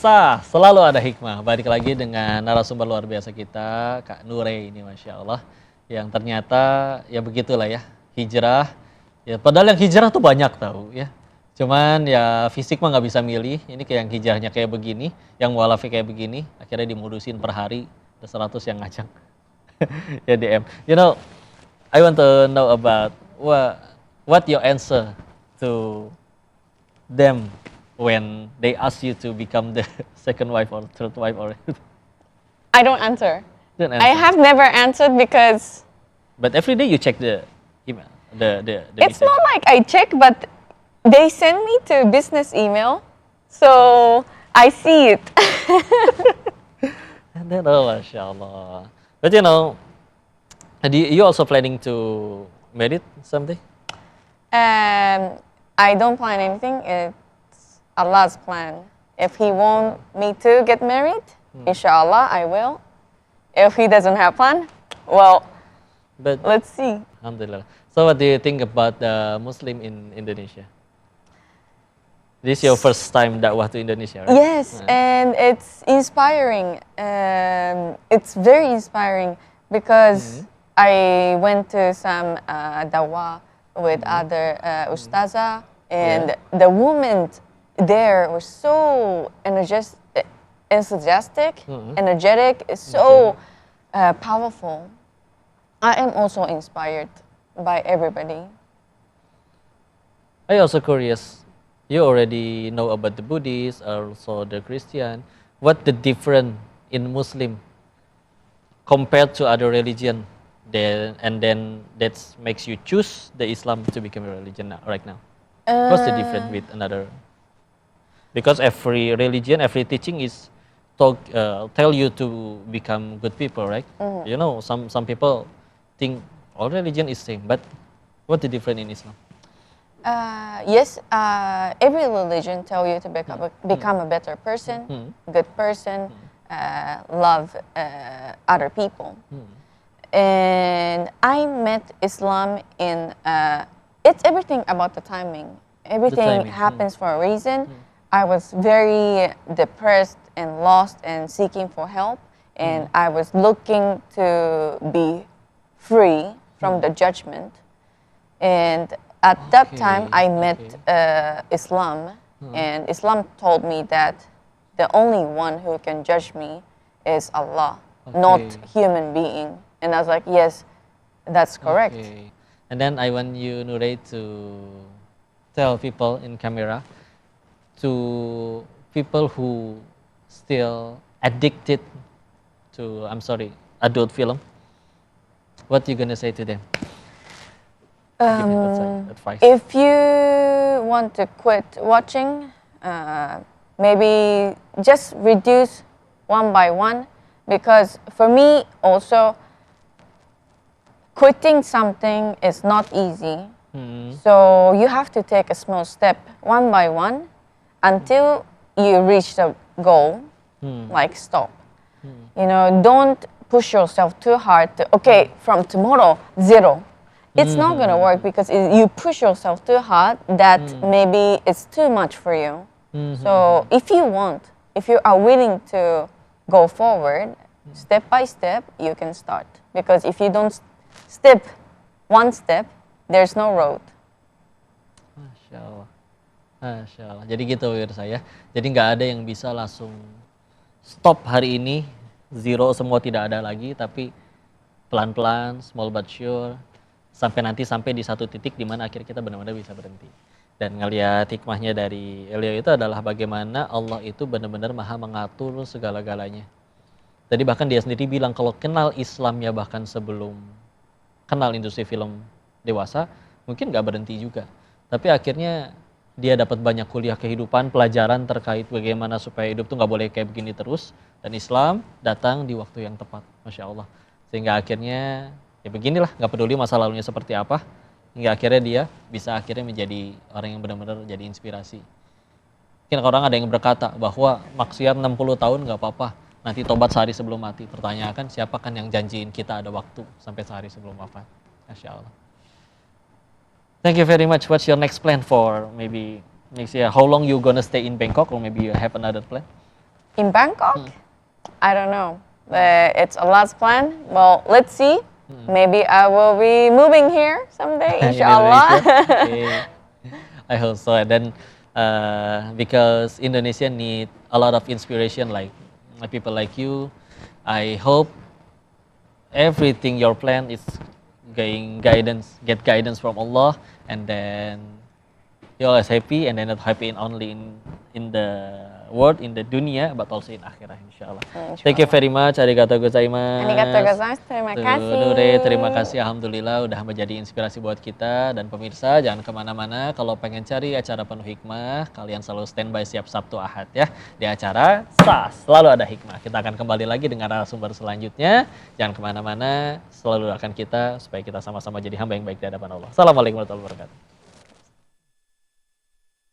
Pemirsa, selalu ada hikmah. Balik lagi dengan narasumber luar biasa kita, Kak Nure ini, Masya Allah. Yang ternyata, ya begitulah ya, hijrah. Ya, padahal yang hijrah tuh banyak tahu ya. Cuman ya fisik mah nggak bisa milih. Ini kayak yang hijrahnya kayak begini, yang mualafnya kayak begini. Akhirnya dimudusin per hari, ada 100 yang ngajak. Ya DM. You know, I want to know about what your answer to them when they ask you to become the second wife or third wife or I don't answer. don't I answer. have never answered because But every day you check the email, the it's message. not like I check, but they send me to business email, so I see it. And then oh, Masya Allah. But you know, you also planning to marry someday? I don't plan anything. It's Allah's plan. If He want me to get married, inshallah, I will. If He doesn't have plan, well, But let's see. Alhamdulillah. So what do you think about the Muslim in Indonesia? This is your first time dakwah to Indonesia, right? Yes, and it's inspiring. It's very inspiring because I went to some dawah with other ustazah, and the women there were so enthusiastic, energetic, so powerful. I am also inspired by everybody. I also curious. You already know about the Buddhist, also the Christian. What the difference in Muslim compared to other religion? Then that makes you choose the Islam to become a religion now, right now. What's the difference with another? Because every religion, every teaching is tell you to become good people, right? You know, some people think all religion is same, but what the difference in Islam? Yes, every religion tell you to become a better person, good person, love other people. And I met Islam in, it's everything about the timing. Everything timing, happens for a reason. I was very depressed and lost and seeking for help. And I was looking to be free from the judgment. And at that time, I met Islam, and Islam told me that the only one who can judge me is Allah, not human being. And I was like, yes, that's correct. Okay. And then I want you, Nure, to tell people in camera, to people who still addicted to, adult film. What you gonna say to them? Give advice. If you want to quit watching, maybe just reduce one by one, because for me also, quitting something is not easy. So you have to take a small step one by one until you reach the goal, like stop. You know, don't push yourself too hard to, okay, from tomorrow, 0. It's not going to work because you push yourself too hard that maybe it's too much for you. So if you are willing to go forward, step by step, you can start. Because if you don't step one step, there's no road. Masya Allah. Masya Allah. Jadi gitu pemirsa ya. Jadi nggak ada yang bisa langsung stop hari ini, 0 semua tidak ada lagi, tapi pelan-pelan, small but sure, sampai di satu titik di mana akhirnya kita benar-benar bisa berhenti. Dan ngelihat hikmahnya dari Elio itu adalah bagaimana Allah itu benar-benar maha mengatur segala-galanya. Tadi bahkan dia sendiri bilang kalau kenal Islamnya bahkan sebelum kenal industri film dewasa, mungkin nggak berhenti juga. Tapi akhirnya dia dapat banyak kuliah kehidupan, pelajaran terkait bagaimana supaya hidup tuh nggak boleh kayak begini terus. Dan Islam datang di waktu yang tepat, Masya Allah. Sehingga akhirnya ya beginilah, nggak peduli masa lalunya seperti apa, hingga akhirnya dia bisa akhirnya menjadi orang yang benar-benar jadi inspirasi. Mungkin orang ada yang berkata bahwa maksiat 60 tahun nggak apa-apa, nanti tobat sehari sebelum mati. Pertanyakan siapa kan yang janjiin kita ada waktu sampai sehari sebelum wafat. Masya Allah. Thank you very much. What's your next plan for maybe next year? How long you gonna stay in Bangkok, or maybe you have another plan? In Bangkok, I don't know. It's Allah's plan. Well, let's see. Maybe I will be moving here someday, inshallah. Okay. I hope so. And then because Indonesia need a lot of inspiration like people like you, I hope everything your plan is get guidance from Allah, and then you're always happy, and then not happy only in the world, in the dunia, but also in akhirah, insyaAllah. Thank you very much, arigatou gozaimasu. Arigatou gozaimasu, terima kasih. Nure, terima kasih, alhamdulillah udah menjadi inspirasi buat kita. Dan pemirsa, jangan kemana-mana, kalau pengen cari acara penuh hikmah, kalian selalu standby siap Sabtu Ahad ya. Di acara SAS, selalu ada hikmah. Kita akan kembali lagi dengan narasumber selanjutnya. Jangan kemana-mana, selalu akan kita, supaya kita sama-sama jadi hamba yang baik di hadapan Allah. Assalamualaikum warahmatullahi wabarakatuh.